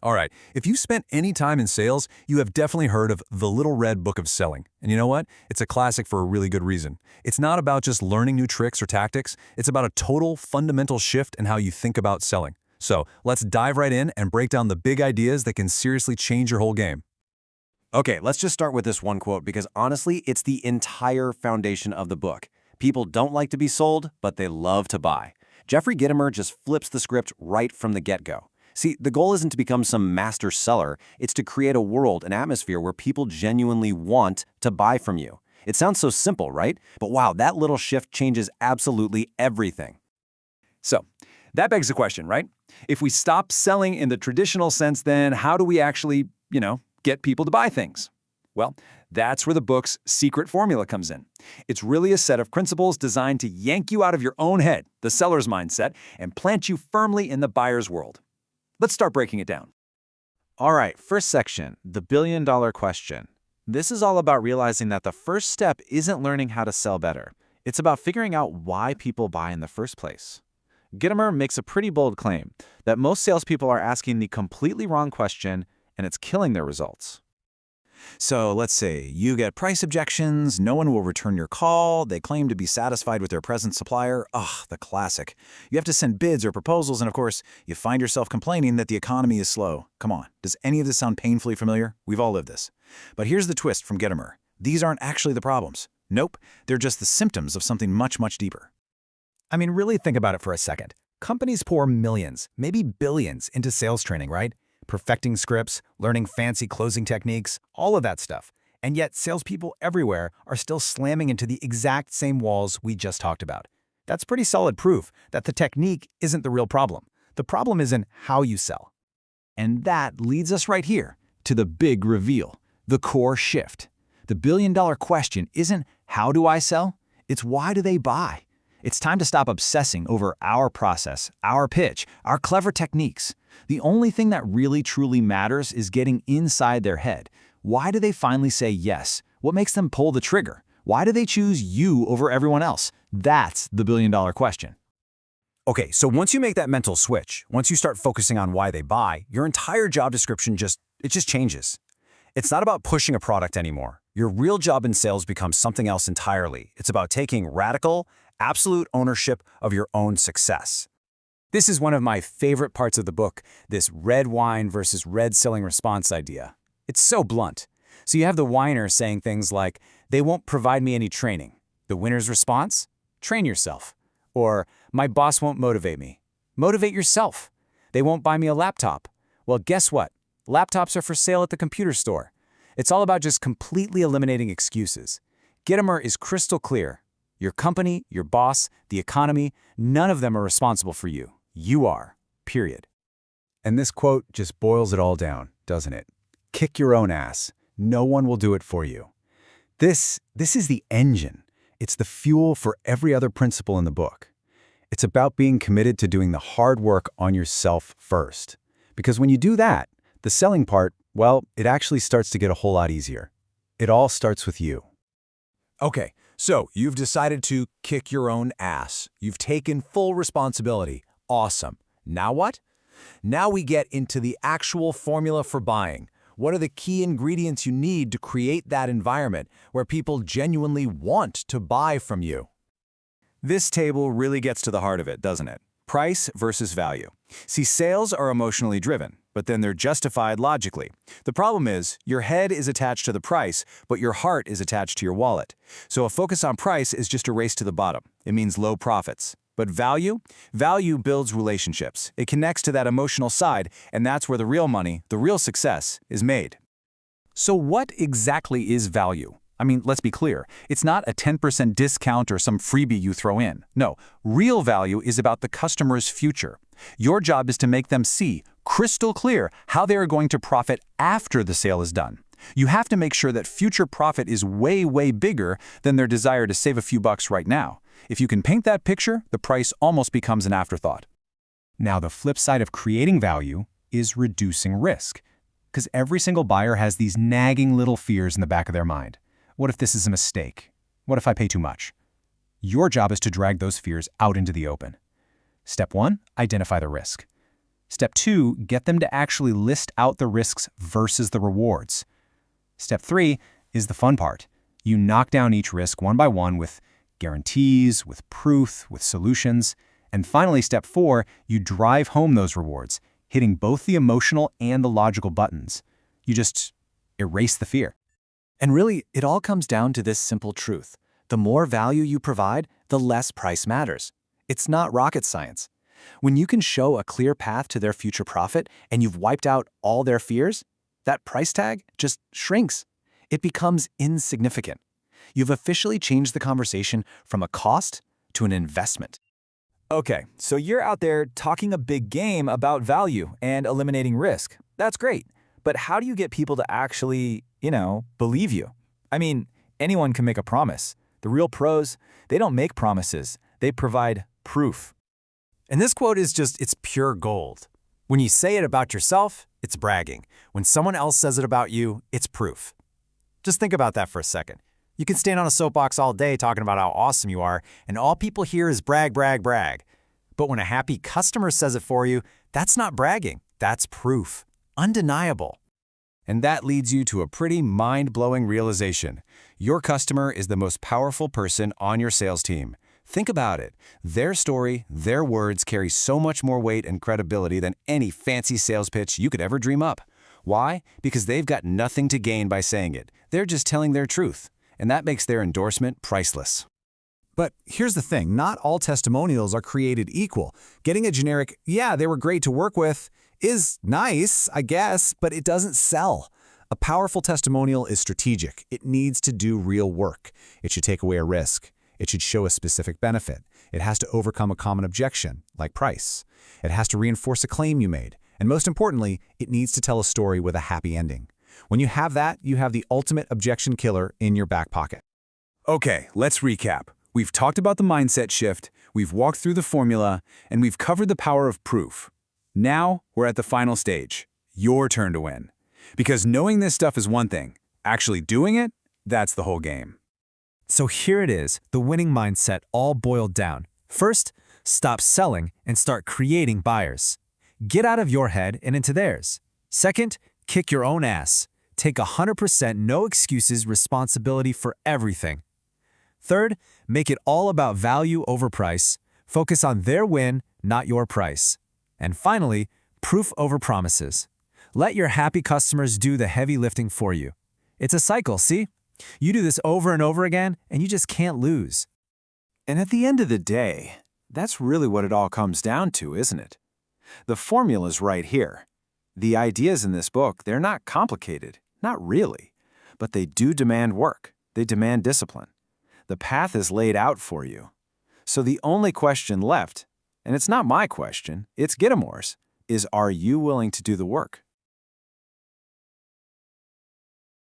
All right, if you spent any time in sales, you have definitely heard of The Little Red Book of Selling. And you know what? It's a classic for a really good reason. It's not about just learning new tricks or tactics. It's about a total, fundamental shift in how you think about selling. So let's dive right in and break down the big ideas that can seriously change your whole game. Okay, let's just start with this one quote because honestly, it's the entire foundation of the book. People don't like to be sold, but they love to buy. Jeffrey Gitomer just flips the script right from the get-go. See, the goal isn't to become some master seller, it's to create a world, an atmosphere where people genuinely want to buy from you. It sounds so simple, right? But wow, that little shift changes absolutely everything. So, that begs the question, right? If we stop selling in the traditional sense, then how do we actually, get people to buy things? Well, that's where the book's secret formula comes in. It's really a set of principles designed to yank you out of your own head, the seller's mindset, and plant you firmly in the buyer's world. Let's start breaking it down. All right, first section, the billion-dollar question. This is all about realizing that the first step isn't learning how to sell better. It's about figuring out why people buy in the first place. Gitomer makes a pretty bold claim that most salespeople are asking the completely wrong question, and it's killing their results. So let's say you get price objections, no one will return your call, they claim to be satisfied with their present supplier. Ugh, the classic. You have to send bids or proposals, and of course, you find yourself complaining that the economy is slow. Come on, does any of this sound painfully familiar? We've all lived this. But here's the twist from Gitomer. These aren't actually the problems. Nope, they're just the symptoms of something much, much deeper. I mean, really think about it for a second. Companies pour millions, maybe billions, into sales training, right? Perfecting scripts, learning fancy closing techniques, all of that stuff. And yet salespeople everywhere are still slamming into the exact same walls we just talked about. That's pretty solid proof that the technique isn't the real problem. The problem is in how you sell. And that leads us right here to the big reveal, the core shift. The billion-dollar question isn't how do I sell? It's why do they buy? It's time to stop obsessing over our process, our pitch, our clever techniques. The only thing that really truly matters is getting inside their head. Why do they finally say yes? What makes them pull the trigger? Why do they choose you over everyone else? That's the billion-dollar question. Okay, so once you make that mental switch, once you start focusing on why they buy, your entire job description just changes. It's not about pushing a product anymore. Your real job in sales becomes something else entirely. It's about taking radical, absolute ownership of your own success. This is one of my favorite parts of the book, this red wine versus red selling response idea. It's so blunt. So you have the whiner saying things like, they won't provide me any training. The winner's response? Train yourself. Or, my boss won't motivate me. Motivate yourself. They won't buy me a laptop. Well, guess what? Laptops are for sale at the computer store. It's all about just completely eliminating excuses. Gitomer is crystal clear. Your company, your boss, the economy, none of them are responsible for you. You are, period. And this quote just boils it all down, doesn't it? Kick your own ass. No one will do it for you. This is the engine. It's the fuel for every other principle in the book. It's about being committed to doing the hard work on yourself first. Because when you do that, the selling part, well, it actually starts to get a whole lot easier. It all starts with you. Okay, so you've decided to kick your own ass. You've taken full responsibility. Awesome. Now what? Now we get into the actual formula for buying. What are the key ingredients you need to create that environment where people genuinely want to buy from you? This table really gets to the heart of it, doesn't it? Price versus value. See, sales are emotionally driven, but then they're justified logically. The problem is, your head is attached to the price, but your heart is attached to your wallet. So a focus on price is just a race to the bottom. It means low profits. But value? Value builds relationships. It connects to that emotional side, and that's where the real money, the real success, is made. So what exactly is value? I mean, let's be clear. It's not a 10% discount or some freebie you throw in. No, real value is about the customer's future. Your job is to make them see, crystal clear, how they are going to profit after the sale is done. You have to make sure that future profit is way, way bigger than their desire to save a few bucks right now. If you can paint that picture, the price almost becomes an afterthought. Now, the flip side of creating value is reducing risk. Because every single buyer has these nagging little fears in the back of their mind. What if this is a mistake? What if I pay too much? Your job is to drag those fears out into the open. Step 1, identify the risk. Step 2, get them to actually list out the risks versus the rewards. Step 3 is the fun part. You knock down each risk one by one with guarantees, with proof, with solutions. And finally, step 4, you drive home those rewards, hitting both the emotional and the logical buttons. You just erase the fear. And really, it all comes down to this simple truth. The more value you provide, the less price matters. It's not rocket science. When you can show a clear path to their future profit and you've wiped out all their fears, that price tag just shrinks. It becomes insignificant. You've officially changed the conversation from a cost to an investment. Okay, so you're out there talking a big game about value and eliminating risk. That's great. But how do you get people to actually, believe you? I mean, anyone can make a promise. The real pros, they don't make promises. They provide proof. And this quote is it's pure gold. When you say it about yourself, it's bragging. When someone else says it about you, it's proof. Just think about that for a second. You can stand on a soapbox all day talking about how awesome you are, and all people hear is brag, brag, brag. But when a happy customer says it for you, that's not bragging. That's proof. Undeniable. And that leads you to a pretty mind-blowing realization. Your customer is the most powerful person on your sales team. Think about it. Their story, their words carry so much more weight and credibility than any fancy sales pitch you could ever dream up. Why? Because they've got nothing to gain by saying it. They're just telling their truth. And that makes their endorsement priceless. But here's the thing, not all testimonials are created equal. Getting a generic, yeah, they were great to work with, is nice, I guess, but it doesn't sell. A powerful testimonial is strategic. It needs to do real work. It should take away a risk. It should show a specific benefit. It has to overcome a common objection, like price. It has to reinforce a claim you made. And most importantly, it needs to tell a story with a happy ending. When you have that, you have the ultimate objection killer in your back pocket. Okay, let's recap. We've talked about the mindset shift, we've walked through the formula, and we've covered the power of proof. Now, we're at the final stage. Your turn to win. Because knowing this stuff is one thing. Actually doing it, that's the whole game. So here it is, the winning mindset all boiled down. First, stop selling and start creating buyers. Get out of your head and into theirs. Second, kick your own ass. Take 100% no excuses responsibility for everything. Third, make it all about value over price. Focus on their win, not your price. And finally, proof over promises. Let your happy customers do the heavy lifting for you. It's a cycle, see? You do this over and over again, and you just can't lose. And at the end of the day, that's really what it all comes down to, isn't it? The formula's right here. The ideas in this book, they're not complicated, not really, but they do demand work. They demand discipline. The path is laid out for you. So the only question left, and it's not my question, it's Gitomore's, is are you willing to do the work?